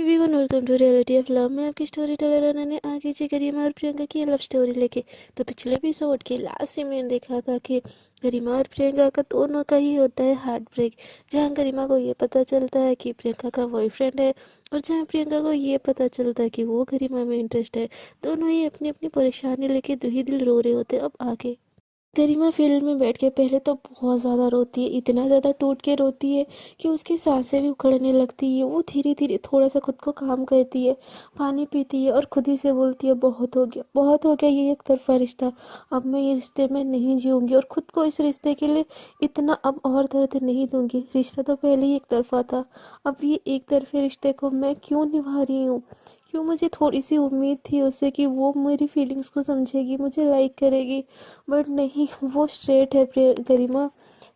Everyone, welcome to reality of love. मैं आपकी story teller Ananya ने आ गई जी गरिमा और प्रियंका की लव स्टोरी लेके। तो पिछले एपिसोड के लास्ट से मैंने देखा था कि गरिमा और प्रियंका का दोनों का ही होता है हार्ट ब्रेक। जहाँ गरिमा को ये पता चलता है कि प्रियंका का बॉयफ्रेंड है, और जहाँ प्रियंका को ये पता चलता है कि वो गरिमा में इंटरेस्ट है। दोनों ही अपनी अपनी परेशानी लेके दो ही दिल रो रहे होते हैं। अब आगे गरिमा फील्ड में बैठ के पहले तो बहुत ज़्यादा रोती है, इतना ज़्यादा टूट के रोती है कि उसकी सांसें भी उखड़ने लगती है। वो धीरे धीरे थोड़ा सा खुद को काम करती है, पानी पीती है और खुद ही से बोलती है बहुत हो गया, बहुत हो गया ये एक तरफा रिश्ता। अब मैं ये रिश्ते में नहीं जीऊँगी और खुद को इस रिश्ते के लिए इतना अब और दर्द नहीं दूंगी। रिश्ता तो पहले ही एक तरफा था, अब ये एक तरफे रिश्ते को मैं क्यों निभा रही हूँ? क्यों? मुझे थोड़ी सी उम्मीद थी उससे कि वो मेरी फीलिंग्स को समझेगी, मुझे लाइक करेगी, बट नहीं, वो स्ट्रेट है गरिमा।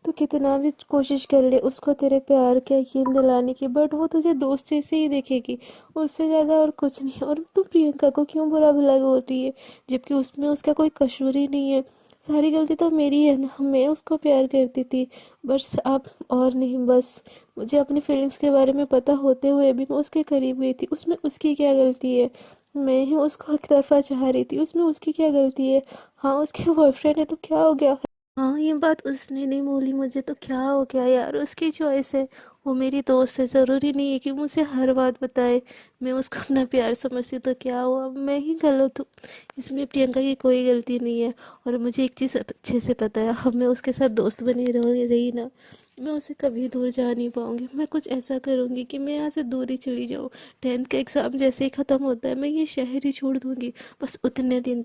तो कितना भी कोशिश कर ले उसको तेरे प्यार का यकीन दिलाने की, बट वो तुझे दोस्त जैसे ही देखेगी, उससे ज़्यादा और कुछ नहीं। और तू प्रियंका को क्यों बुरा भला बोल रही है, जबकि उसमें उसका कोई कसूर ही नहीं है। सारी गलती तो मेरी है ना, मैं उसको प्यार करती थी, बस अब और नहीं। बस मुझे अपनी फीलिंग्स के बारे में पता होते हुए भी मैं उसके करीब गई थी। उसमें उसकी क्या गलती है? मैं ही उसको एक तरफा चाह रही थी, उसमें उसकी क्या गलती है? हाँ, उसके बॉयफ्रेंड है तो क्या हो गया? हाँ, ये बात उसने नहीं बोली मुझे तो क्या हो गया यार, उसकी चॉइस है। वो मेरी दोस्त है, ज़रूरी नहीं है कि मुझे हर बात बताए। मैं उसको अपना प्यार समझती तो क्या हुआ, मैं ही गलत हूँ। इसमें प्रियंका की कोई गलती नहीं है। और मुझे एक चीज़ अच्छे से पता है, अब मैं उसके साथ दोस्त बनी रही ना, मैं उसे कभी दूर जा नहीं पाऊँगी। मैं कुछ ऐसा करूँगी कि मैं यहाँ से दूर ही चली जाऊँ। 10th का एग्ज़ाम जैसे ही ख़त्म होता है मैं ये शहर ही छोड़ दूँगी। बस उतने दिन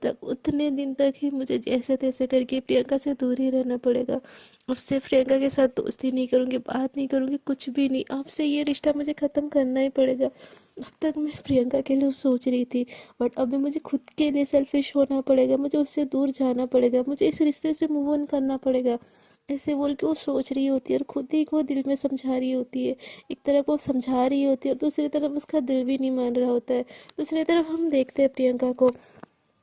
तक ही मुझे जैसे तैसे करके प्रियंका से दूर ही रहना पड़ेगा। अब से प्रियंका के साथ दोस्ती नहीं करूँगी, बात नहीं करूँगी, कुछ भी नहीं। अब से ये रिश्ता मुझे ख़त्म करना ही पड़ेगा। अब तक मैं प्रियंका के लिए सोच रही थी, बट अभी मुझे खुद के लिए सेल्फिश होना पड़ेगा, मुझे उससे दूर जाना पड़ेगा, मुझे इस रिश्ते से मूव ऑन करना पड़ेगा। ऐसे बोल के वो सोच रही होती है और खुद ही को दिल में समझा रही होती है। एक तरफ वो समझा रही होती है और दूसरी तरफ उसका दिल भी नहीं मान रहा होता है। दूसरी तरफ हम देखते हैं प्रियंका को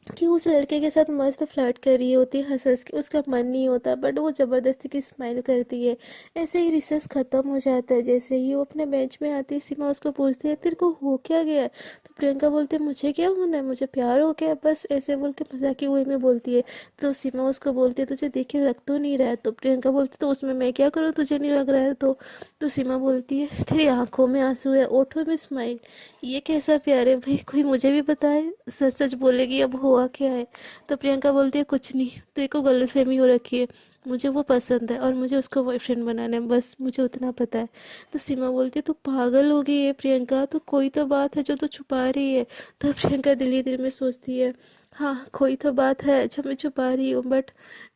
कि उस लड़के के साथ मस्त फ्लर्ट कर रही होती है, हंस हंस के। उसका मन नहीं होता बट वो ज़बरदस्ती की स्माइल करती है। ऐसे ही रिसेस ख़त्म हो जाता है, जैसे ही वो अपने बेंच में आती है सीमा उसको पूछती है तेरे को हो क्या गया है? तो प्रियंका बोलती है मुझे क्या होना है, मुझे प्यार हो गया बस, ऐसे बोल के मजाकी वे में बोलती है। तो सीमा उसको बोलती है तुझे देख के लग तो नहीं रहा है। तो प्रियंका बोलती है तो उसमें मैं क्या करूँ, तुझे नहीं लग रहा है तो सीमा बोलती है तेरी आंखों में आंसू है, ओठों में स्माइल, ये कैसा प्यार है भाई, कोई मुझे भी बताए। सच सच बोलेगी अब हुआ क्या है? तो प्रियंका बोलती है कुछ नहीं, तेरे को गलतफहमी हो रखी है, मुझे वो पसंद है और मुझे उसको बॉयफ्रेंड बनाना है, बस मुझे उतना पता है। तो सीमा बोलती है तू पागल हो गई है प्रियंका, तो कोई तो बात है जो तू छुपा रही है। तो प्रियंका दिल ही दिल में सोचती है हाँ, कोई तो बात है जो मैं छुपा रही हूँ, बट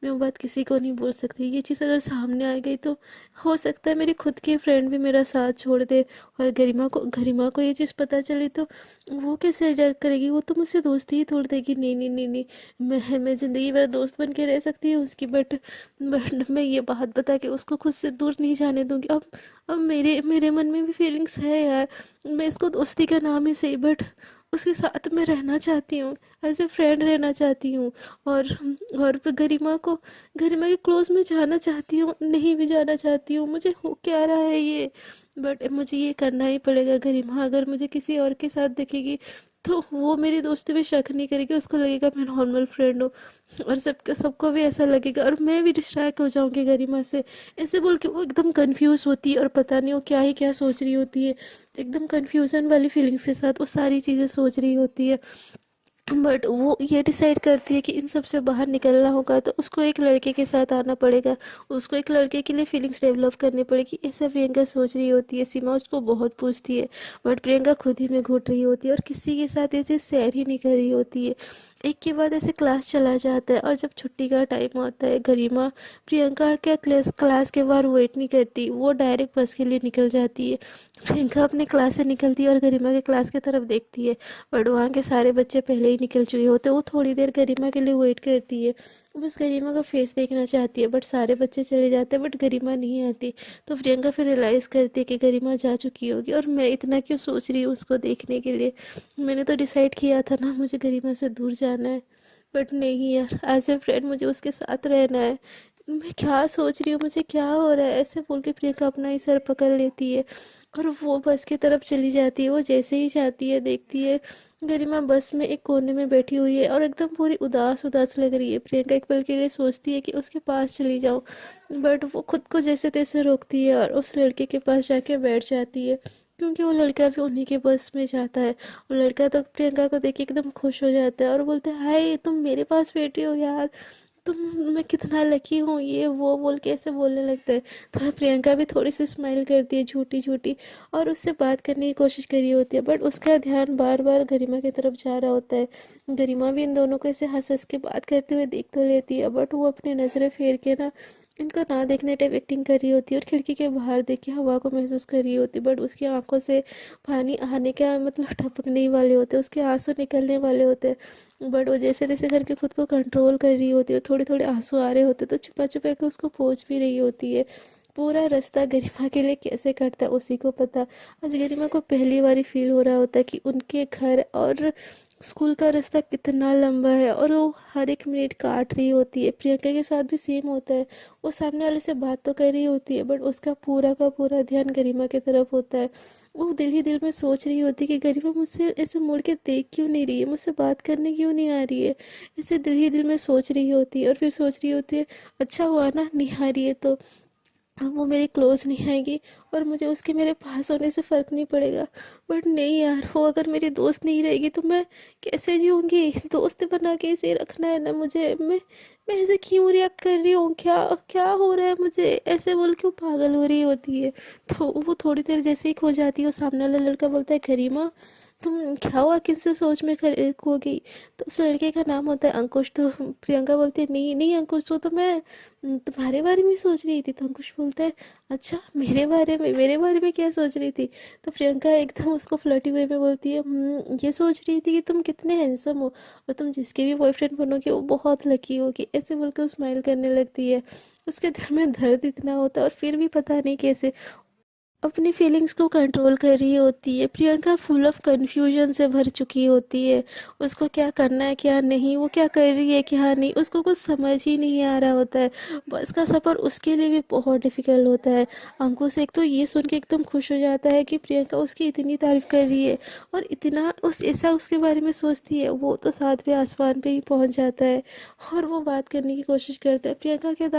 मैं वो बात किसी को नहीं बोल सकती। ये चीज़ अगर सामने आ गई तो हो सकता है मेरी खुद की फ्रेंड भी मेरा साथ छोड़ दे। और गरिमा को ये चीज़ पता चली तो वो कैसे रिएक्ट करेगी? वो तो मुझसे दोस्ती ही तोड़ देगी। नहीं नहीं नहीं नहीं, मैं ज़िंदगी भर दोस्त बन के रह सकती हूँ उसकी, बट मैं ये बात बता के उसको खुद से दूर नहीं जाने दूंगी। अब मेरे मेरे मन में भी फीलिंग्स है यार। मैं इसको दोस्ती का नाम ही सही, बट उसके साथ मैं रहना चाहती हूँ, एज ए फ्रेंड रहना चाहती हूँ। और फिर गरिमा के क्लोज में जाना चाहती हूँ, नहीं भी जाना चाहती हूँ। मुझे हो क्या रहा है ये, बट मुझे ये करना ही पड़ेगा। गरिमा अगर मुझे किसी और के साथ देखेगी तो वो मेरी दोस्ती पे शक नहीं करेगी, उसको लगेगा मैं नॉर्मल फ्रेंड हूँ। और सबको भी ऐसा लगेगा और मैं भी डिस्ट्रैक्ट हो जाऊंगी गरिमा से। ऐसे बोल के वो एकदम कंफ्यूज होती है और पता नहीं वो क्या ही क्या सोच रही होती है। एकदम कंफ्यूजन वाली फीलिंग्स के साथ वो सारी चीज़ें सोच रही होती है। बट वो ये डिसाइड करती है कि इन सब से बाहर निकलना होगा तो उसको एक लड़के के साथ आना पड़ेगा, उसको एक लड़के के लिए फीलिंग्स डेवलप करनी पड़ेगी। ऐसा प्रियंका सोच रही होती है। सीमा उसको बहुत पूछती है, बट प्रियंका खुद ही में घुट रही होती है और किसी के साथ ये चीज़ शेयर ही नहीं कर रही होती है। एक के बाद ऐसे क्लास चला जाता है और जब छुट्टी का टाइम होता है गरिमा प्रियंका के क्लास के बाहर वेट नहीं करती, वो डायरेक्ट बस के लिए निकल जाती है। प्रियंका अपने क्लास से निकलती है और गरिमा के क्लास की तरफ देखती है, बट वहाँ के सारे बच्चे पहले ही निकल चुके होते हैं। वो थोड़ी देर गरिमा के लिए वेट करती है, बस गरिमा का फेस देखना चाहती है, बट सारे बच्चे चले जाते हैं बट गरिमा नहीं आती। तो प्रियंका फिर रियलाइज़ करती है कि गरिमा जा चुकी होगी और मैं इतना क्यों सोच रही हूँ उसको देखने के लिए। मैंने तो डिसाइड किया था ना मुझे गरिमा से दूर जाना है, बट नहीं यार, एज ए फ्रेंड मुझे उसके साथ रहना है। मैं क्या सोच रही हूँ, मुझे क्या हो रहा है? ऐसे बोल के प्रियंका अपना ही सर पकड़ लेती है और वो बस की तरफ चली जाती है। वो जैसे ही जाती है देखती है गरिमा बस में एक कोने में बैठी हुई है और एकदम पूरी उदास उदास लग रही है। प्रियंका एक पल के लिए सोचती है कि उसके पास चली जाऊं, बट वो खुद को जैसे तैसे रोकती है और उस लड़के के पास जाके बैठ जाती है, क्योंकि वो लड़का भी उन्हीं के बस में जाता है। वो लड़का तो प्रियंका को देख के एकदम खुश हो जाता है और बोलता है, हाय तुम मेरे पास बैठी हो यार, तुम, मैं कितना लकी हूँ, ये वो बोल के ऐसे बोलने लगता है। तो प्रियंका भी थोड़ी सी स्माइल करती है झूठी झूठी और उससे बात करने की कोशिश करी होती है, बट उसका ध्यान बार बार गरिमा की तरफ जा रहा होता है। गरिमा भी इन दोनों को ऐसे हंस हंस के बात करते हुए देख तो लेती है, बट वो अपनी नज़रें फेर के ना इनको ना देखने टाइप एक्टिंग कर रही होती है और खिड़की के बाहर देख के हवा को महसूस कर रही होती है, बट उसकी आंखों से पानी आने का मतलब टपकने ही वाले होते हैं, उसके आंसू निकलने वाले होते हैं, बट वो जैसे तैसे करके खुद को कंट्रोल कर रही होती है। थोड़े थोड़े आंसू आ रहे होते तो छुपा छुपा के उसको पोंछ भी रही होती है। पूरा रास्ता गरिमा के लिए कैसे कटता है उसी को पता। आज गरिमा को पहली बार फील हो रहा होता है कि उनके घर और स्कूल का रास्ता कितना लंबा है और वो हर एक मिनट काट रही होती है। प्रियंका के साथ भी सेम होता है, वो सामने वाले से बात तो कर रही होती है, बट उसका पूरा का पूरा ध्यान गरिमा की तरफ होता है। वो दिल ही दिल में सोच रही होती है कि गरिमा मुझसे ऐसे मुड़ के देख क्यों नहीं रही है, मुझसे बात करने क्यों नहीं आ रही है। ऐसे दिल ही दिल में सोच रही होती है और फिर सोच रही होती है, अच्छा हुआ ना नहीं आ रही है तो अब वो मेरे क्लोज नहीं आएगी और मुझे उसके मेरे पास होने से फ़र्क नहीं पड़ेगा। बट नहीं यार, वो अगर मेरी दोस्त नहीं रहेगी तो मैं कैसे जीऊँगी? दोस्त बना के इसे रखना है ना मुझे। मैं ऐसे क्यों रिएक्ट कर रही हूँ? क्या क्या हो रहा है मुझे? ऐसे बोल के वो पागल हो रही होती है। तो वो थोड़ी देर जैसे ही खो जाती है, वो सामने वाला लड़का बोलता है, करीमा तुम क्या हुआ, किससे सोच में खो गई? तो उस लड़के का नाम होता है अंकुश। तो प्रियंका बोलती है, नहीं नहीं अंकुश, वो तो मैं तुम्हारे बारे में सोच रही थी। तो अंकुश बोलता है, अच्छा मेरे बारे में क्या सोच रही थी? तो प्रियंका एकदम उसको फ्लर्टी वे में बोलती है, ये सोच रही थी कि तुम कितने हैंडसम हो और तुम जिसके भी बॉयफ्रेंड बनोगे वो बहुत लकी होगी। ऐसे बोलकर वो स्माइल करने लगती है। उसके दिल में दर्द इतना होता है और फिर भी पता नहीं कैसे अपनी फीलिंग्स को कंट्रोल कर रही होती है। प्रियंका फुल ऑफ कंफ्यूजन से भर चुकी होती है। उसको क्या करना है क्या नहीं, वो क्या कर रही है क्या नहीं, उसको कुछ समझ ही नहीं आ रहा होता है। बस का सफ़र उसके लिए भी बहुत डिफ़िकल्ट होता है। अंकुश एक तो ये सुन के एकदम खुश हो जाता है कि प्रियंका उसकी इतनी तारीफ़ कर रही है और इतना उस ऐसा उसके बारे में सोचती है। वो तो 7वें आसमान पे ही पहुंच जाता है और वो बात करने की कोशिश करता है। प्रियंका के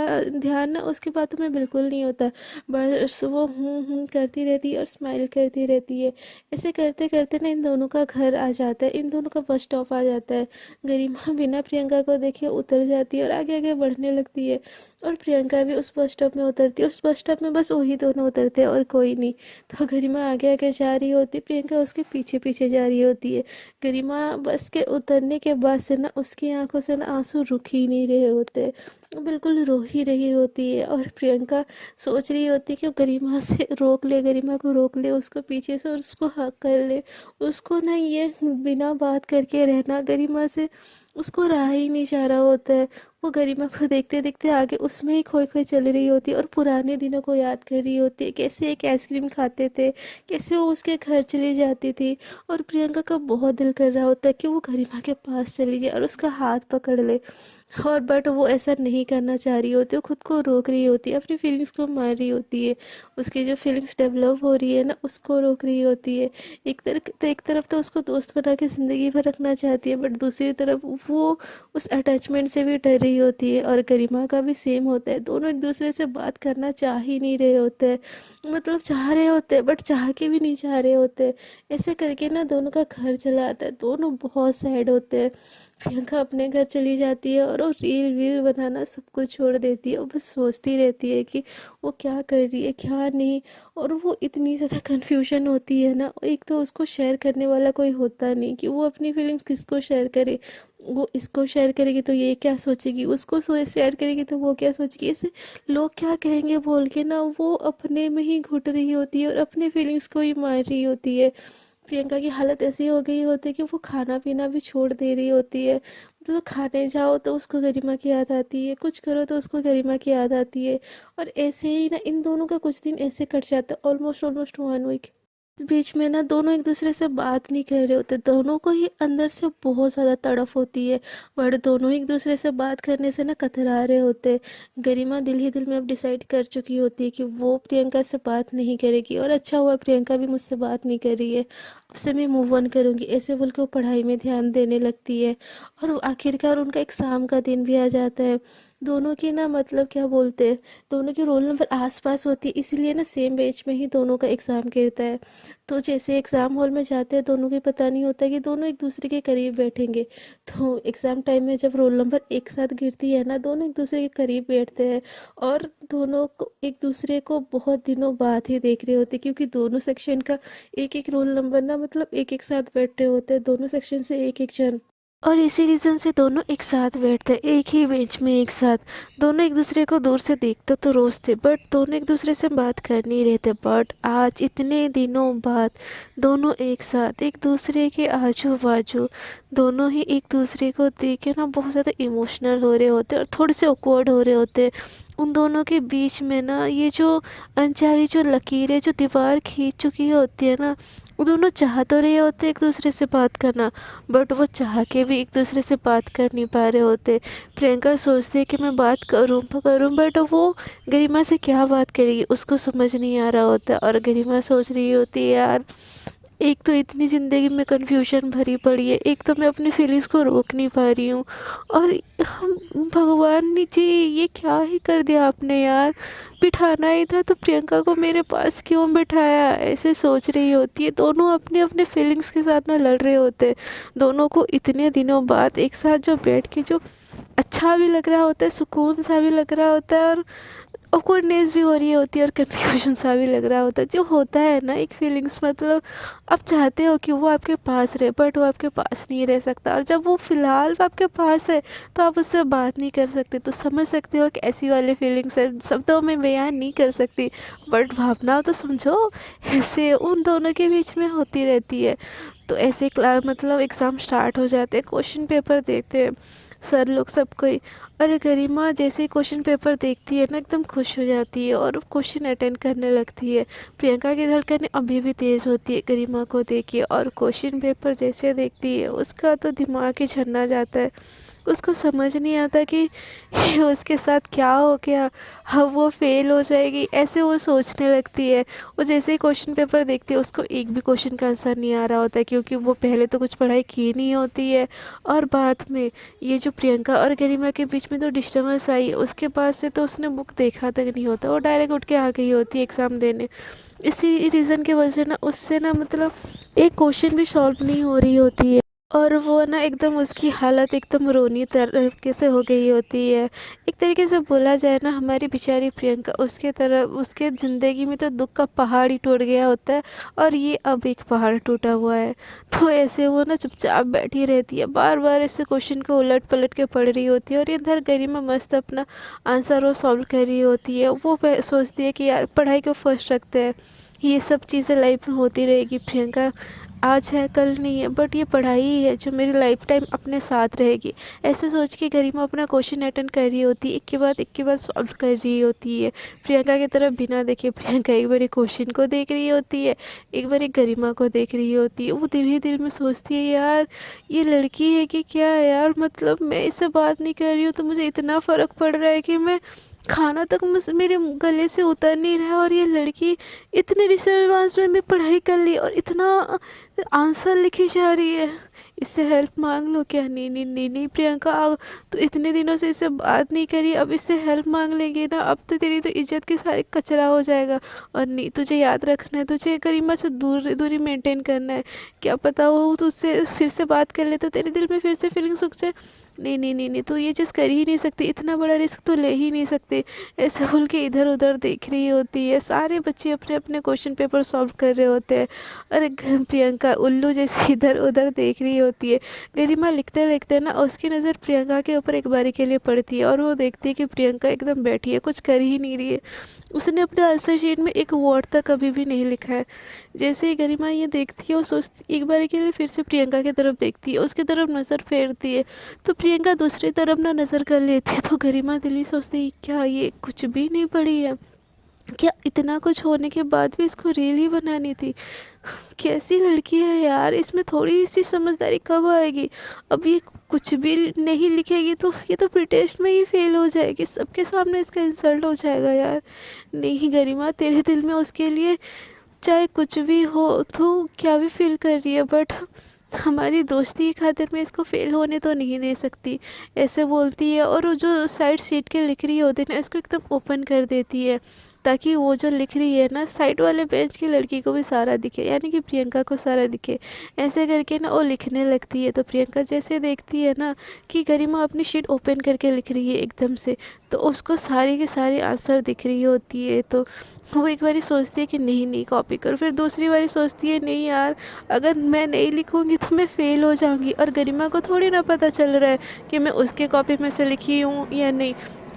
ध्यान ना उसकी बातों में बिल्कुल नहीं होता, बस वो करती रहती है और स्माइल करती रहती है। ऐसे करते करते ना इन दोनों का घर आ जाता है, इन दोनों का बस स्टॉप आ जाता है। गरिमा बिना प्रियंका को देखे उतर जाती है और आगे आगे बढ़ने लगती है और प्रियंका भी उस बस स्टॉप में उतरती है। उस बस स्टॉप में बस वही दोनों उतरते हैं और कोई नहीं। तो गरिमा आगे आगे जा रही होती, प्रियंका उसके पीछे पीछे जा रही होती है। गरिमा बस के उतरने के बाद से ना उसकी आंखों से ना आंसू रुक ही नहीं रहे होते, बिल्कुल रो ही रही होती है। और प्रियंका सोच रही होती है कि वो गरिमा से रोक ले, गरिमा को रोक ले उसको पीछे से और उसको हक कर ले। उसको ना ये बिना बात करके रहना गरिमा से उसको रहा ही नहीं जा रहा होता है। वो गरिमा को देखते देखते आगे उसमें ही खोई खोई चल रही होती है और पुराने दिनों को याद कर रही होती है, कैसे एक आइसक्रीम खाते थे, कैसे वो उसके घर चली जाती थी। और प्रियंका का बहुत दिल कर रहा होता है कि वो गरिमा के पास चली जाए और उसका हाथ पकड़ ले, और बट वो ऐसा नहीं करना चाह रही होती। वो खुद को रोक रही होती है, अपनी फीलिंग्स को मार रही होती है। उसकी जो फीलिंग्स डेवलप हो रही है ना उसको रोक रही होती है। एक तरफ तो उसको दोस्त बना के ज़िंदगी भर रखना चाहती है, बट दूसरी तरफ वो उस अटैचमेंट से भी डर रही होती है। और गरिमा का भी सेम होता है, दोनों एक दूसरे से बात करना चाह ही नहीं रहे होते हैं, मतलब चाह रहे होते हैं बट चाह के भी नहीं चाह रहे होते। ऐसे करके ना दोनों का घर चला आता है, दोनों बहुत सैड होते हैं। प्रियंका अपने घर चली जाती है और वो रील वील बनाना सब कुछ छोड़ देती है। वो बस सोचती रहती है कि वो क्या कर रही है क्या नहीं। और वो इतनी ज़्यादा कन्फ्यूजन होती है ना, एक तो उसको शेयर करने वाला कोई होता नहीं कि वो अपनी फीलिंग्स किसको शेयर करे। वो इसको शेयर करेगी तो ये क्या सोचेगी, उसको शेयर करेगी तो वो क्या सोचेगी, ऐसे लोग क्या कहेंगे बोल के ना वो अपने में ही घुट रही होती है और अपने फीलिंग्स को ही मार रही होती है। प्रियंका की हालत ऐसी हो गई होती है कि वो खाना पीना भी छोड़ दे रही होती है। मतलब खाने जाओ तो उसको गरिमा की याद आती है, कुछ करो तो उसको गरिमा की याद आती है। और ऐसे ही ना इन दोनों का कुछ दिन ऐसे कट जाता है, ऑलमोस्ट ऑलमोस्ट 1 वीक। बीच में ना दोनों एक दूसरे से बात नहीं कर रहे होते, दोनों को ही अंदर से बहुत ज़्यादा तड़फ होती है, बट दोनों एक दूसरे से बात करने से ना कतरा रहे होते। गरिमा दिल ही दिल में अब डिसाइड कर चुकी होती है कि वो प्रियंका से बात नहीं करेगी, और अच्छा हुआ प्रियंका भी मुझसे बात नहीं कर रही है, अब से मैं मूव ऑन करूँगी ऐसे बोल के वो पढ़ाई में ध्यान देने लगती है। और आखिरकार उनका एग्ज़ाम का दिन भी आ जाता है। दोनों की ना मतलब क्या बोलते हैं, दोनों की रोल नंबर आस पास होती है, इसीलिए ना सेम बेंच में ही दोनों का एग्ज़ाम गिरता है। तो जैसे एग्ज़ाम हॉल में जाते हैं, दोनों को पता नहीं होता कि दोनों एक दूसरे के करीब बैठेंगे। तो एग्ज़ाम टाइम में जब रोल नंबर एक साथ गिरती है ना, दोनों एक दूसरे के करीब बैठते हैं, और दोनों को एक दूसरे को बहुत दिनों बाद ही देख रहे होते हैं, क्योंकि दोनों सेक्शन का एक एक रोल नंबर ना मतलब एक एक साथ बैठ रहे होते हैं, दोनों सेक्शन से एक एक जन। और इसी रीज़न से दोनों एक साथ बैठते हैं, एक ही बेंच में एक साथ। दोनों एक दूसरे को दूर से देखते तो रोज़ थे, बट दोनों एक दूसरे से बात कर नहीं रहे थे। बट आज इतने दिनों बाद दोनों एक साथ एक दूसरे के आजू बाजू, दोनों ही एक दूसरे को देख के ना बहुत ज़्यादा इमोशनल हो रहे होते और थोड़े से ऑकवर्ड हो रहे होते। उन दोनों के बीच में ना ये जो अनचाही जो लकीरें जो दीवार खींच चुकी होती है ना, वो दोनों चाह तो रहे होते एक दूसरे से बात करना, बट वो चाह के भी एक दूसरे से बात कर नहीं पा रहे होते। प्रियंका सोचती है कि मैं बात करूँ बट वो गरिमा से क्या बात करेगी उसको समझ नहीं आ रहा होता, और गरिमा सोच रही होती है यार, एक तो इतनी ज़िंदगी में कन्फ्यूजन भरी पड़ी है, एक तो मैं अपनी फीलिंग्स को रोक नहीं पा रही हूँ, और भगवान जी ये क्या ही कर दिया आपने यार, बिठाना ही था तो प्रियंका को मेरे पास क्यों बिठाया, ऐसे सोच रही होती है। दोनों अपने अपने फीलिंग्स के साथ ना लड़ रहे होते, दोनों को इतने दिनों बाद एक साथ जो बैठ के जो अच्छा भी लग रहा होता है, सुकून सा भी लग रहा होता है, और ऑकवर्डनेस भी हो रही होती है, और कन्फ्यूजन सा भी लग रहा होता है, जो होता है ना एक फीलिंग्स, मतलब आप चाहते हो कि वो आपके पास रहे, बट वो आपके पास नहीं रह सकता, और जब वो फ़िलहाल आपके पास है तो आप उससे बात नहीं कर सकते। तो समझ सकते हो कि ऐसी वाली फीलिंग्स है, शब्दों में बयान नहीं कर सकती, बट भावना तो समझो, ऐसे उन दोनों के बीच में होती रहती है। तो ऐसे क्लास मतलब एग्ज़ाम स्टार्ट हो जाते हैं, क्वेश्चन पेपर देते हैं सर लोग सब कोई। अरे गरिमा जैसे ही क्वेश्चन पेपर देखती है ना, एकदम खुश हो जाती है और क्वेश्चन अटेंड करने लगती है। प्रियंका की धड़कन अभी भी तेज़ होती है गरिमा को देखिए, और क्वेश्चन पेपर जैसे देखती है उसका तो दिमाग ही छन्ना जाता है। उसको समझ नहीं आता कि उसके साथ क्या हो गया, अब वो फेल हो जाएगी, ऐसे वो सोचने लगती है। वो जैसे ही क्वेश्चन पेपर देखती है, उसको एक भी क्वेश्चन का आंसर नहीं आ रहा होता है, क्योंकि वो पहले तो कुछ पढ़ाई की नहीं होती है, और बाद में ये जो प्रियंका और गरिमा के बीच में तो डिस्टर्बेंस आई, उसके बाद से तो उसने बुक देखा तक नहीं होता, वो डायरेक्ट उठ के आ गई होती है एग्ज़ाम देने। इसी रीज़न की वजह ना उससे ना मतलब एक क्वेश्चन भी सॉल्व नहीं हो रही होती है, और वो ना एकदम उसकी हालत एकदम रोनी तरीके से हो गई होती है। एक तरीके से बोला जाए ना, हमारी बेचारी प्रियंका, उसके तरफ उसके ज़िंदगी में तो दुख का पहाड़ ही टूट गया होता है, और ये अब एक पहाड़ टूटा हुआ है। तो ऐसे वो ना चुपचाप बैठी रहती है, बार बार ऐसे क्वेश्चन को उलट पलट के पढ़ रही होती है, और इधर गरिमा मस्त अपना आंसर वो सॉल्व कर रही होती है। वो सोचती है कि यार पढ़ाई को फर्स्ट रखते हैं, ये सब चीज़ें लाइफ में होती रहेगी, प्रियंका आज है कल नहीं है, बट ये पढ़ाई ही है जो मेरी लाइफ टाइम अपने साथ रहेगी। ऐसे सोच के गरिमा अपना क्वेश्चन अटेंड कर रही होती है, एक के बाद सॉल्व कर रही होती है। प्रियंका की तरफ बिना देखे प्रियंका एक बार क्वेश्चन को देख रही होती है, एक बार गरिमा को देख रही होती है। वो दिल ही दिल में सोचती है यार, ये लड़की है कि क्या है यार, मतलब मैं इससे बात नहीं कर रही हूँ तो मुझे इतना फ़र्क पड़ रहा है कि मैं खाना तक मेरे गले से उतर नहीं रहा है, और ये लड़की इतने डिसएडवांस में मैं पढ़ाई कर ली और इतना आंसर लिखी जा रही है, इससे हेल्प मांग लो क्या। नहीं नहीं नहीं नहीं प्रियंका, तो इतने दिनों से इससे बात नहीं करी, अब इससे हेल्प मांग लेंगे ना, अब तो तेरी तो इज्जत की सारी कचरा हो जाएगा। और नहीं, तुझे याद रखना है, तुझे गरिमा से दूरी मेंटेन करना है। क्या पता वो तुझसे फिर से बात कर ले तो तेरे दिल में फिर से फीलिंग उग जाए। नहीं नहीं नहीं नहीं, तो ये चीज़ कर ही नहीं सकती, इतना बड़ा रिस्क तो ले ही नहीं सकते। ऐसे बोल के इधर उधर देख रही होती है, सारे बच्चे अपने अपने क्वेश्चन पेपर सॉल्व कर रहे होते हैं। अरे प्रियंका उल्लू जैसे इधर उधर देख रही होती है। गरिमा लिखते लिखते ना उसकी नज़र प्रियंका के ऊपर एक बारी के लिए पड़ती है, और वो देखती है कि प्रियंका एकदम बैठी है, कुछ कर ही नहीं रही है। उसने अपने आंसर शीट में एक वर्ड तक कभी भी नहीं लिखा है। जैसे ही गरिमा ये देखती है, वो सोचती एक बारी के लिए फिर से प्रियंका की तरफ देखती है, उसकी तरफ नज़र फेरती है, तो प्रियंका दूसरी तरफ ना नज़र कर लेती है। तो गरिमा दिल में सोचती है क्या ये कुछ भी नहीं पढ़ी है, क्या इतना कुछ होने के बाद भी इसको रील ही बनानी थी? कैसी लड़की है यार, इसमें थोड़ी सी समझदारी कब आएगी? अब ये कुछ भी नहीं लिखेगी तो ये तो प्री टेस्ट में ही फेल हो जाएगी, सबके सामने इसका इंसल्ट हो जाएगा यार। नहीं गरिमा, तेरे दिल में उसके लिए चाहे कुछ भी हो तो क्या भी फील कर रही है, बट हमारी दोस्ती की खातिर मैं इसको फेल होने तो नहीं दे सकती, ऐसे बोलती है। और वो जो साइड सीट के लिख रही होती है ना, इसको एकदम ओपन कर देती है ताकि वो जो लिख रही है ना साइड वाले बेंच की लड़की को भी सारा दिखे, यानी कि प्रियंका को सारा दिखे। ऐसे करके ना वो लिखने लगती है, तो प्रियंका जैसे देखती है ना कि गरिमा अपनी शीट ओपन करके लिख रही है एकदम से, तो उसको सारी की सारी आंसर दिख रही होती है। तो वो एक बारी सोचती है कि नहीं नहीं कॉपी करो, फिर दूसरी बारी सोचती है नहीं यार, अगर मैं नहीं लिखूँगी तो मैं फ़ेल हो जाऊँगी, और गरिमा को थोड़ी ना पता चल रहा है कि मैं उसके कॉपी में से लिखी हूँ या नहीं।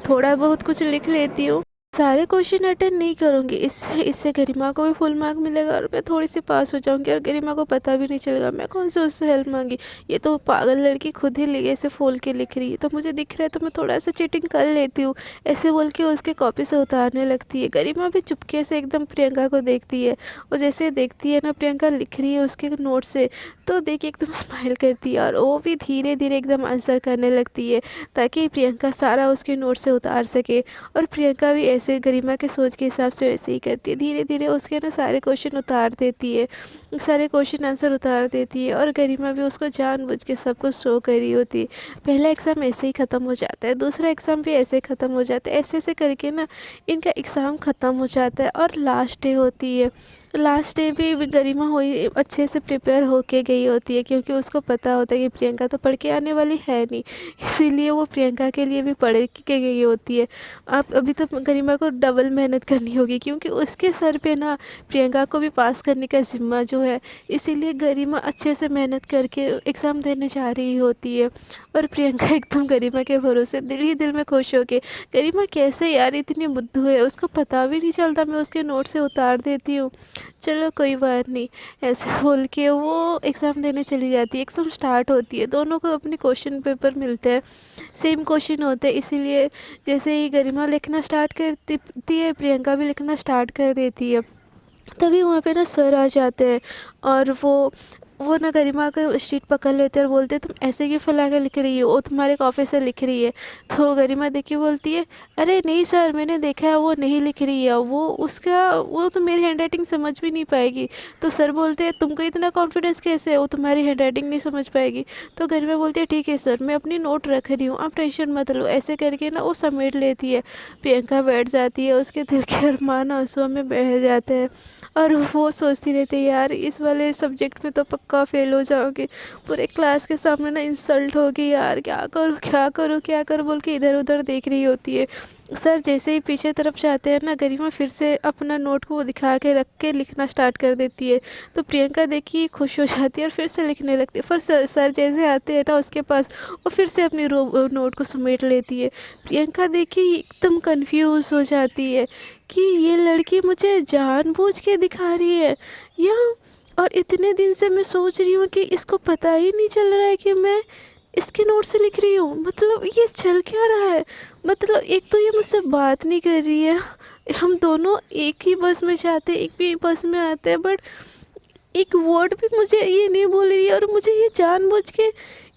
थोड़ा बहुत कुछ लिख लेती हूँ, सारे क्वेश्चन अटेंड नहीं करूँगी, इससे गरिमा को भी फुल मार्क मिलेगा और मैं थोड़ी सी पास हो जाऊँगी, और गरिमा को पता भी नहीं चलेगा। मैं कौन से उससे हेल्प मांगी, ये तो पागल लड़की खुद ही ले ऐसे फोल के लिख रही है, तो मुझे दिख रहा है तो मैं थोड़ा सा चीटिंग कर लेती हूँ, ऐसे बोल के उसके कॉपी से उतारने लगती है। गरिमा भी चुपके से एकदम प्रियंका को देखती है, और जैसे देखती है ना प्रियंका लिख रही है उसके नोट से, तो देखिए एकदम स्माइल करती है, और वो भी धीरे धीरे एकदम आंसर करने लगती है ताकि प्रियंका सारा उसके नोट से उतार सके। और प्रियंका भी ऐसे गरिमा के सोच के हिसाब से वैसे ही करती है, धीरे धीरे उसके ना सारे क्वेश्चन उतार देती है, सारे क्वेश्चन आंसर उतार देती है, और गरिमा भी उसको जानबूझ के सब कुछ शो कर रही होती है। पहला एग्ज़ाम ऐसे ही ख़त्म हो जाता है, दूसरा एग्ज़ाम भी ऐसे ख़त्म हो जाता है, ऐसे ऐसे करके ना इनका एग्ज़ाम ख़त्म हो जाता है, और लास्ट डे होती है। लास्ट डे भी गरिमा हुई अच्छे से प्रिपेयर होके गई होती है, क्योंकि उसको पता होता है कि प्रियंका तो पढ़ के आने वाली है नहीं, इसीलिए वो प्रियंका के लिए भी पढ़ के गई होती है। अब अभी तो गरिमा को डबल मेहनत करनी होगी, क्योंकि उसके सर पे ना प्रियंका को भी पास करने का ज़िम्मा जो है, इसीलिए गरिमा अच्छे से मेहनत करके एग्ज़ाम देने जा रही होती है। और प्रियंका एकदम गरिमा के भरोसे दिल ही दिल में खुश हो के, गरिमा कैसे यार इतनी बुद्धू है, उसको पता भी नहीं चलता, मैं उसके नोट से उतार देती हूँ, चलो कोई बात नहीं, ऐसे बोल के वो एग्ज़ाम देने चली जाती है। एग्ज़ाम स्टार्ट होती है, दोनों को अपने क्वेश्चन पेपर मिलते हैं, सेम क्वेश्चन होते हैं, इसीलिए जैसे ही गरिमा लिखना स्टार्ट करती है प्रियंका भी लिखना स्टार्ट कर देती है। तभी वहाँ पे ना सर आ जाते हैं, और वो ना गरिमा का शीट पकड़ लेते हैं और बोलते हैं तुम ऐसे क्यों फैला के लिख रही हो, वो तुम्हारे कॉपी से लिख रही है। तो गरिमा देखिए बोलती है अरे नहीं सर, मैंने देखा है वो नहीं लिख रही है, वो तो मेरी हैंड राइटिंग समझ भी नहीं पाएगी। तो सर बोलते हैं तुमको इतना कॉन्फिडेंस कैसे है, वो तुम्हारी हैंड राइटिंग नहीं समझ पाएगी। तो गरिमा बोलती है ठीक है सर, मैं अपनी नोट रख रही हूँ, आप टेंशन मत लो, ऐसे करके ना वो समेट लेती है। प्रियंका बैठ जाती है, उसके दिल के अरमान आंसुओं में बह जाते हैं, और वो सोचती रहती है यार इस वाले सब्जेक्ट में तो पक्का फेल हो जाओगी, पूरे क्लास के सामने ना इंसल्ट होगी यार, क्या करूँ क्या करूँ क्या करूँ बोल के इधर उधर देख रही होती है। सर जैसे ही पीछे तरफ जाते हैं ना, गरिमा फिर से अपना नोट को दिखा के रख के लिखना स्टार्ट कर देती है। तो प्रियंका देखिए खुश हो जाती है और फिर से लिखने लगती है, फिर सर जैसे आते हैं ना उसके पास, वो फिर से अपनी नोट को समेट लेती है। प्रियंका देखिए एकदम कंफ्यूज हो जाती है कि ये लड़की मुझे जानबूझ के दिखा रही है, या और इतने दिन से मैं सोच रही हूँ कि इसको पता ही नहीं चल रहा है कि मैं इसके नोट से लिख रही हूँ, मतलब ये चल क्या रहा है। मतलब एक तो ये मुझसे बात नहीं कर रही है, हम दोनों एक ही बस में जाते एक भी बस में आते हैं, बट एक वर्ड भी मुझे ये नहीं बोल रही है, और मुझे ये जानबूझ के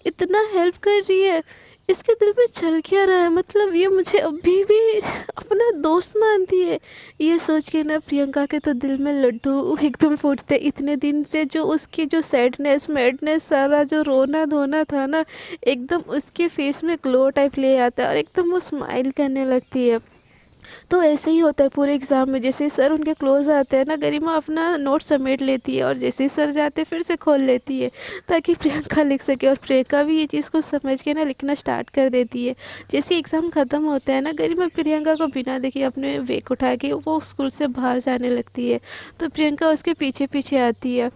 इतना हेल्प कर रही है। इसके दिल में चल क्या रहा है, मतलब ये मुझे अभी भी अपना दोस्त मानती है। ये सोच के ना प्रियंका के तो दिल में लड्डू एकदम फूटते। इतने दिन से जो उसकी जो सैडनेस मैडनेस सारा जो रोना धोना था ना, एकदम उसके फेस में ग्लो टाइप ले आता है, और एकदम वो स्माइल करने लगती है। तो ऐसे ही होता है पूरे एग्ज़ाम में, जैसे ही सर उनके क्लोज आते हैं ना, गरिमा अपना नोट समेट लेती है, और जैसे ही सर जाते हैं फिर से खोल लेती है ताकि प्रियंका लिख सके, और प्रियंका भी ये चीज़ को समझ के ना लिखना स्टार्ट कर देती है। जैसे एग्ज़ाम ख़त्म होता है ना, गरिमा प्रियंका को बिना देखे अपने बैग उठा के वो स्कूल से बाहर जाने लगती है, तो प्रियंका उसके पीछे पीछे आती है।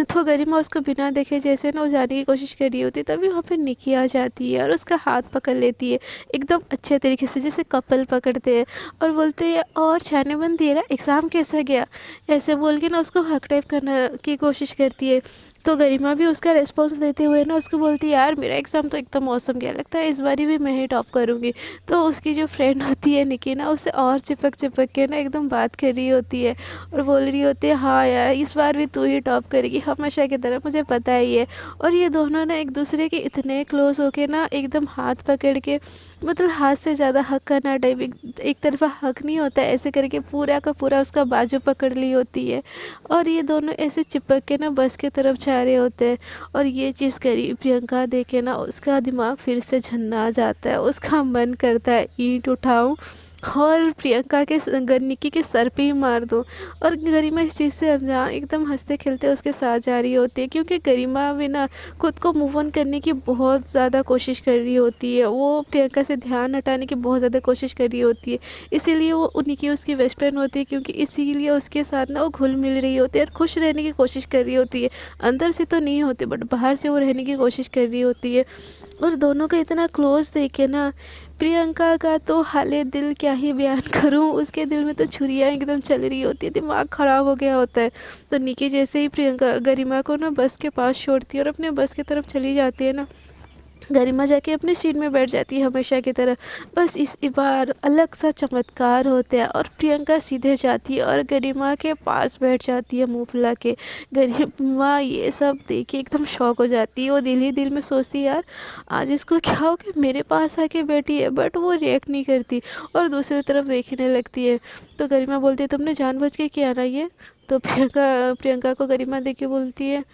तो गरिमा उसको बिना देखे जैसे ना वो जाने की कोशिश कर रही होती है, तभी वहाँ पे निकी आ जाती है और उसका हाथ पकड़ लेती है एकदम अच्छे तरीके से, जैसे कपल पकड़ते हैं, और बोलते हैं और छाने मन दे रहा, एग्ज़ाम कैसा गया, ऐसे बोल के ना उसको हक टाइप करने की कोशिश करती है। तो गरिमा भी उसका रिस्पॉन्स देते हुए ना उसको बोलती है, यार मेरा एग्ज़ाम तो एकदम मौसम गया, लगता है इस बारी भी मैं ही टॉप करूँगी। तो उसकी जो फ्रेंड होती है निकी ना, उससे और चिपक चिपक के ना एकदम बात कर रही होती है और बोल रही होती है, हाँ यार इस बार भी तू ही टॉप करेगी हमेशा की तरह, मुझे पता ही है। और ये दोनों ना एक दूसरे के इतने क्लोज होके ना एकदम हाथ पकड़ के, मतलब हाथ से ज़्यादा हक करना टाइप, एक तरफा हक नहीं होता है, ऐसे करके पूरा का पूरा उसका बाजू पकड़ ली होती है। और ये दोनों ऐसे चिपक के ना बस की तरफ जा रहे होते हैं। और ये चीज़ करी प्रियंका देखे ना, उसका दिमाग फिर से झन्ना जाता है, उसका मन करता है ईंट उठाऊं और प्रियंका के निक्की के सर पे ही मार दूं। और गरिमा इस चीज़ से अनजान एकदम हंसते खेलते उसके साथ जा रही होती है, क्योंकि गरिमा भी ना खुद को मूव ऑन करने की बहुत ज़्यादा कोशिश कर रही होती है, वो प्रियंका से ध्यान हटाने की बहुत ज़्यादा कोशिश कर रही होती है। इसीलिए वो उन्हीं की उसकी बेस्ट फ्रेंड होती है, क्योंकि इसीलिए उसके साथ ना वो घुल मिल रही होती है और खुश रहने की कोशिश कर रही होती है। अंदर से तो नहीं होती बट बाहर से वो रहने की कोशिश कर रही होती है। और दोनों का इतना क्लोज देखे ना, प्रियंका का तो हाले दिल क्या ही बयान करूं, उसके दिल में तो छुरियाँ एकदम चल रही होती है, दिमाग ख़राब हो गया होता है। तो निकी जैसे ही प्रियंका गरिमा को ना बस के पास छोड़ती है और अपने बस की तरफ चली जाती है ना, गरिमा जाके अपनी सीट में बैठ जाती है हमेशा की तरह। बस इस बार अलग सा चमत्कार होता है और प्रियंका सीधे जाती है और गरिमा के पास बैठ जाती है मुंह फुला के। गरिमा ये सब देख के एकदम शॉक हो जाती है, वो दिल ही दिल में सोचती है, यार आज इसको क्या हो कि मेरे पास आके बैठी है, बट वो रिएक्ट नहीं करती और दूसरी तरफ देखने लगती है। तो गरिमा बोलती है, तुमने जानबूझ के किया ना ये? तो प्रियंका प्रियंका को गरिमा देख के बोलती है,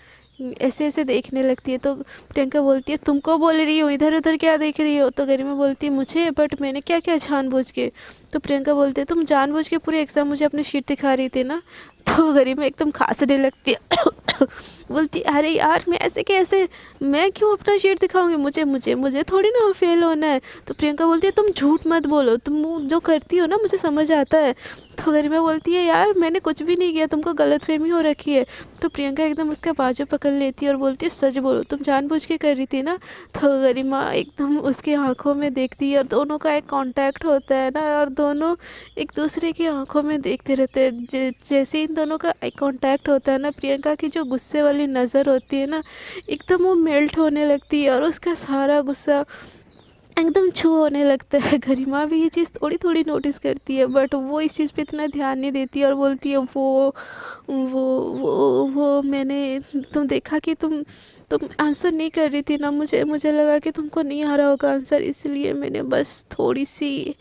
ऐसे ऐसे देखने लगती है। तो प्रियंका बोलती है, तुमको बोल रही हो, इधर उधर क्या देख रही हो? तो गरिमा बोलती है, मुझे, बट मैंने क्या क्या जानबूझ के? तो प्रियंका बोलती है, तुम जानबूझ के पूरे एग्ज़ाम मुझे अपनी शीट दिखा रही थी ना? तो गरिमा एकदम खांसने लगती है बोलती है, अरे यार मैं ऐसे कैसे, मैं क्यों अपना शीट दिखाऊंगी, मुझे मुझे मुझे थोड़ी ना फेल होना है। तो प्रियंका बोलती है, तुम झूठ मत बोलो, तुम जो करती हो ना मुझे समझ आता है। तो गरिमा बोलती है, यार मैंने कुछ भी नहीं किया, तुमको गलतफहमी हो रखी है। तो प्रियंका एकदम उसका बाजू पकड़ लेती है और बोलती है, सच बोलो, तुम जानबूझ के कर रही थी ना? तो गरिमा एकदम उसकी आंखों में देखती है और दोनों का एक कांटेक्ट होता है ना, और दोनों एक दूसरे की आंखों में देखते रहते हैं। जैसे इन दोनों का एक कांटेक्ट होता है ना, प्रियंका की जो गुस्से वाली नज़र होती है ना, एकदम वो मेल्ट होने लगती है और उसका सारा गुस्सा एकदम छू होने लगता है। गरिमा भी ये चीज़ थोड़ी थोड़ी नोटिस करती है, बट वो इस चीज़ पे इतना ध्यान नहीं देती और बोलती है, वो मैंने, तुम देखा कि तुम आंसर नहीं कर रही थी ना, मुझे लगा कि तुमको नहीं आ रहा होगा आंसर, इसलिए मैंने बस थोड़ी सी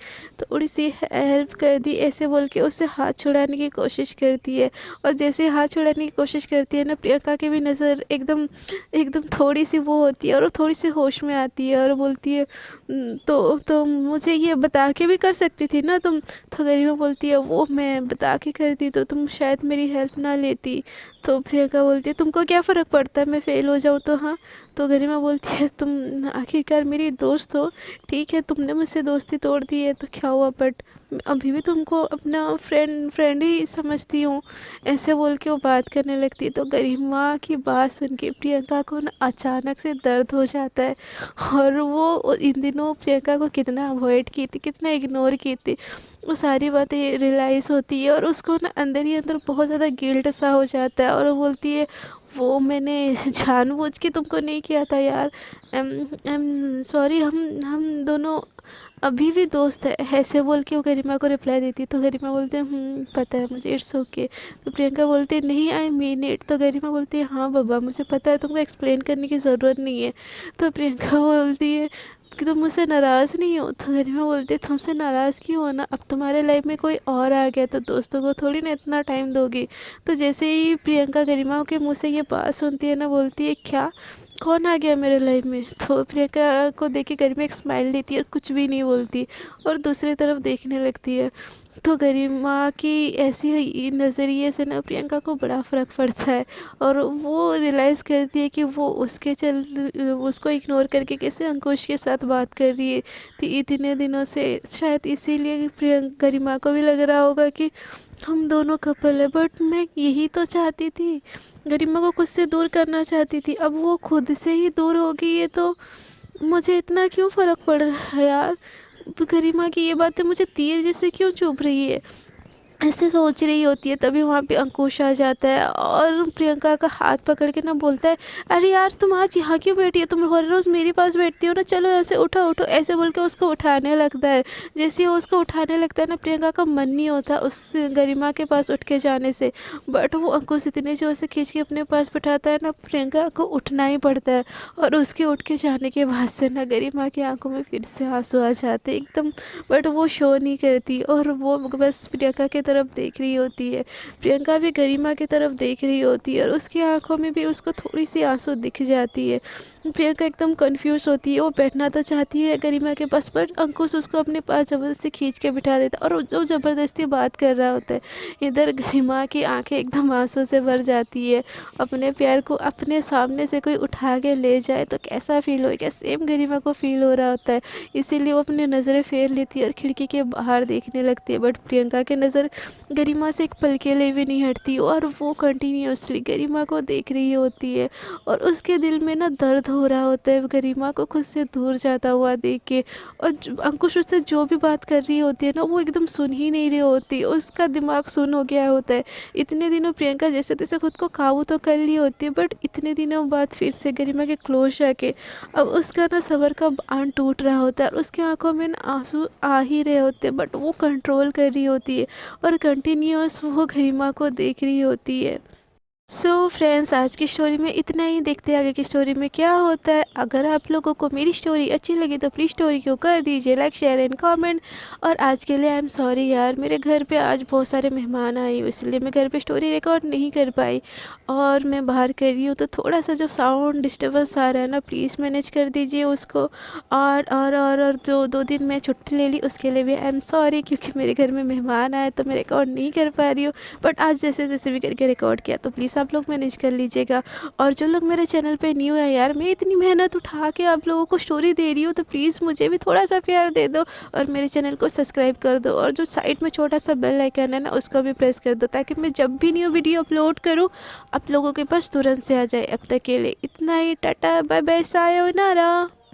हेल्प कर दी, ऐसे बोल के उससे हाथ छुड़ाने की कोशिश करती है। और जैसे हाथ छुड़ाने की कोशिश करती है ना, प्रियंका की भी नज़र एकदम एकदम थोड़ी सी वो होती है और वो थोड़ी सी होश में आती है और बोलती है, तो मुझे ये बता के भी कर सकती थी ना तुम? तो गरिमा बोलती है, वो मैं बता के करती तो तुम शायद मेरी हेल्प ना लेती। तो प्रियंका बोलती है, तुमको क्या फ़र्क पड़ता है मैं फ़ेल हो जाऊँ तो? हाँ। तो गरिमा बोलती है, तुम आखिरकार मेरी दोस्त हो, ठीक है तुमने मुझसे दोस्ती तोड़ दी है तो क्या हुआ, बट अभी भी तुमको अपना फ्रेंड ही समझती हूँ, ऐसे बोल के वो बात करने लगती है। तो गरिमा की बात सुन के प्रियंका को ना अचानक से दर्द हो जाता है। और वो इन दिनों प्रियंका को कितना अवॉइड की थी, कितना इग्नोर की थी, वो सारी बातें रियलाइज़ होती है और उसको ना अंदर ही अंदर बहुत ज़्यादा गिल्ट सा हो जाता है। और वो बोलती है, वो मैंने जानबूझ के तुमको नहीं किया था यार, एम सॉरी, हम दोनों अभी भी दोस्त है, ऐसे बोल के वो गरिमा को रिप्लाई देती है। तो गरिमा बोलते हैं, पता है मुझे, इट्स ओके। तो प्रियंका बोलती है, नहीं आई मीन इट। तो गरिमा बोलती है, हाँ बाबा मुझे पता है, तुमको एक्सप्लेन करने की ज़रूरत नहीं है। तो प्रियंका बोलती है कि तुम मुझसे नाराज़ नहीं हो? तो गरिमा बोलती है, तुमसे नाराज़ क्यों हो ना, अब तुम्हारे लाइफ में कोई और आ गया तो दोस्तों को थोड़ी ना इतना टाइम दोगी। तो जैसे ही प्रियंका गरिमा के मुँह से ये बात सुनती है ना, बोलती है, क्या, कौन आ गया मेरे लाइफ में? तो प्रियंका को देख के गरिमा एक स्माइल देती है और कुछ भी नहीं बोलती और दूसरी तरफ देखने लगती है। तो गरिमा की ऐसी ही नज़रिए से ना प्रियंका को बड़ा फ़र्क पड़ता है और वो रियलाइज़ करती है कि वो उसको इग्नोर करके कैसे अंकुश के साथ बात कर रही है इतने दिनों से। शायद इसीलिए प्रियंका गरिमा को भी लग रहा होगा कि हम दोनों कपल है, बट मैं यही तो चाहती थी, गरिमा को खुद से दूर करना चाहती थी, अब वो खुद से ही दूर हो गई है तो मुझे इतना क्यों फ़र्क पड़ रहा है यार? गरिमा की ये बातें मुझे तीर जैसे क्यों चुभ रही है? ऐसे सोच रही होती है, तभी वहाँ पे अंकुश आ जाता है और प्रियंका का हाथ पकड़ के ना बोलता है, अरे यार तुम आज यहाँ क्यों बैठी हो, तुम हर रोज़ मेरे पास बैठती हो ना, चलो यहाँ से उठो उठो, ऐसे बोल के उसको उठाने लगता है। जैसे ही वो उसको उठाने लगता है ना, प्रियंका का मन नहीं होता उस गरिमा के पास उठ के जाने से, बट वो अंकुश इतने जोर से खींच के अपने पास बिठाता है ना, प्रियंका को उठना ही पड़ता है। और उसके उठ के जाने के बाद से ना गरिमा की आंखों में फिर से आंसू आ जाते एकदम, बट वो शो नहीं करती और वो बस प्रियंका की तरफ देख रही होती है। प्रियंका भी गरिमा की तरफ देख रही होती है और उसकी आंखों में भी उसको थोड़ी सी आंसू दिख जाती है। प्रियंका एकदम कंफ्यूज होती है, वो बैठना तो चाहती है गरिमा के पास, पर अंकुश उसको अपने पास ज़बरदस्ती खींच के बिठा देता है और जो ज़बरदस्ती बात कर रहा होता है। इधर गरिमा की आंखें एकदम आंसू से भर जाती है। अपने प्यार को अपने सामने से कोई उठा के ले जाए तो कैसा फील होगा, सेम गरिमा को फील हो रहा होता है। इसीलिए वो अपनी नज़रें फेर लेती है और खिड़की के बाहर देखने लगती है, बट प्रियंका की नज़र गरिमा से एक पल के लिए भी नहीं हटती और वो कंटिन्यूअसली गरिमा को देख रही होती है। और उसके दिल में ना दर्द हो रहा होता है गरिमा को खुद से दूर जाता हुआ देख के। और अंकुश उससे जो भी बात कर रही होती है ना, वो एकदम सुन ही नहीं रही होती, उसका दिमाग सुन हो गया होता है। इतने दिनों प्रियंका जैसे तैसे खुद को काबू तो कर ली होती है, बट इतने दिनों बाद फिर से गरिमा के क्लोज आके अब उसका ना सबर का बांध टूट रहा होता है और उसकी आंखों में ना आंसू आ ही रहे होते हैं, बट वो कंट्रोल कर रही होती है और कंटिन्यूअस वो गरिमा को देख रही होती है। सो फ्रेंड्स, आज की स्टोरी में इतना ही, देखते हैं आगे की स्टोरी में क्या होता है। अगर आप लोगों को मेरी स्टोरी अच्छी लगी तो प्लीज़ स्टोरी को कर दीजिए लाइक शेयर एंड कमेंट। और आज के लिए आई एम सॉरी यार, मेरे घर पे आज बहुत सारे मेहमान आए हुए, इसलिए मैं घर पे स्टोरी रिकॉर्ड नहीं कर पाई और मैं बाहर कर रही हूँ, तो थोड़ा सा जो साउंड डिस्टर्बेंस आ रहा है ना, प्लीज़ मैनेज कर दीजिए उसको। और जो 2 दिन मैं छुट्टी ले ली उसके लिए भी आई एम सॉरी, क्योंकि मेरे घर में मेहमान आए तो मैं रिकॉर्ड नहीं कर पा रही हूँ। बट आज जैसे जैसे भी करके रिकॉर्ड किया, तो प्लीज़ आप लोग मैनेज कर लीजिएगा। और जो लोग मेरे चैनल पे न्यू है यार, मैं इतनी मेहनत उठा के आप लोगों को स्टोरी दे रही हूँ, तो प्लीज़ मुझे भी थोड़ा सा प्यार दे दो और मेरे चैनल को सब्सक्राइब कर दो। और जो साइड में छोटा सा बेल आइकन है ना, उसको भी प्रेस कर दो, ताकि मैं जब भी न्यू वीडियो अपलोड करूँ आप लोगों के पास तुरंत से आ जाए। अब तक के लिए इतना ही, टाटा बाय बाय सायोनारा।